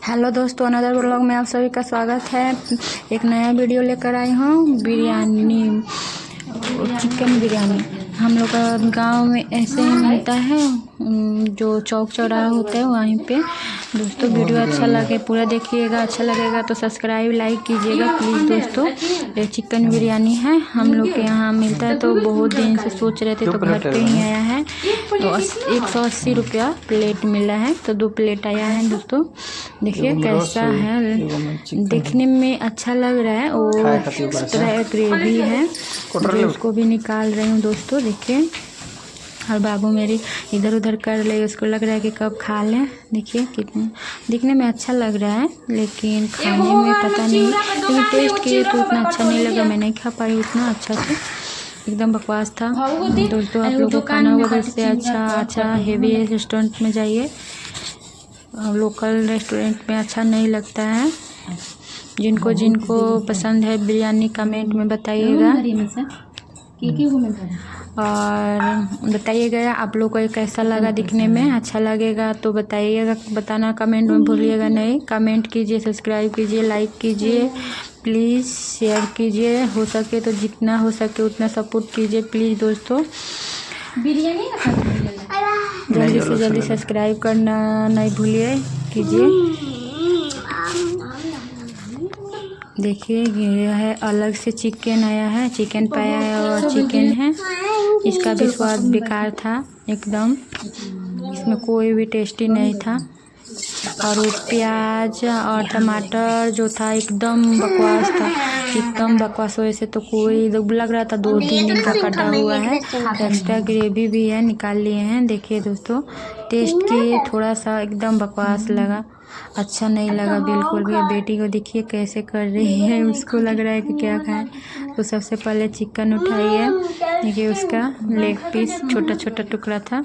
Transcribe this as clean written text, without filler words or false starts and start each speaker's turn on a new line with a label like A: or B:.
A: Hello दोस्तों, another blog में आप सभी का स्वागत है। एक नया वीडियो लेकर आई हूँ। बिरयानी, चिकन बिरयानी हम लोग का गांव में ऐसे ही मिलता है, जो चौक चौराहा होता है वहीं पे। दोस्तों वीडियो अच्छा लगे पूरा देखिएगा, अच्छा लगेगा तो सब्सक्राइब लाइक कीजिएगा प्लीज़। दोस्तों ये चिकन बिरयानी है, हम लोग के यहाँ मिलता है, तो बहुत दिन से सोच रहे थे तो घर पे ही आया है। तो 180 रुपया प्लेट मिला है, तो 2 प्लेट आया है। दोस्तों देखिए कैसा है, देखने में अच्छा लग रहा है। और इस तरह ग्रेवी है जो उसको भी निकाल रही हूँ। दोस्तों देखिए, और बाबू मेरी इधर उधर कर ले, उसको लग रहा है कि कब खा लें। देखिए कितने दिखने में अच्छा लग रहा है, लेकिन खाने में पता नहीं, लेकिन टेस्ट किए तो उतना अच्छा नहीं लगा। मैं नहीं खा पाई उतना अच्छा से, एकदम बकवास था। दोस्तों आप लोगों को खाना होगा तो इससे अच्छा हेवी रेस्टोरेंट में जाइए, लोकल रेस्टोरेंट में अच्छा नहीं लगता है। जिनको पसंद है बिरयानी कमेंट में बताइएगा, और बताइएगा आप लोग को कैसा लगा। दिखने में अच्छा लगेगा तो बताइएगा, बताना कमेंट में भूलिएगा नहीं। कमेंट कीजिए, सब्सक्राइब कीजिए, लाइक कीजिए प्लीज़, शेयर कीजिए, हो सके तो जितना हो सके उतना सपोर्ट कीजिए प्लीज़। दोस्तों बिरयानी जल्दी से जल्दी सब्सक्राइब करना नहीं भूलिए कीजिए। देखिए ये है अलग से चिकन आया है, चिकन पाया है और चिकन है। इसका भी स्वाद बेकार था एकदम, इसमें कोई भी टेस्टी नहीं था। और वो प्याज और टमाटर जो था एकदम बकवास था, एकदम बकवास। वैसे तो कोई लग रहा था 2-3 दिन का कटा हुआ है। एक्स्ट्रा ग्रेवी भी है, निकाल लिए हैं। देखिए दोस्तों टेस्ट किए, थोड़ा सा एकदम बकवास लगा, अच्छा नहीं लगा बिल्कुल भी। बेटी को देखिए कैसे कर रही है, उसको लग रहा है कि क्या खाएं। तो सबसे पहले चिकन उठाई है, देखिए उसका लेग पीस छोटा छोटा टुकड़ा था।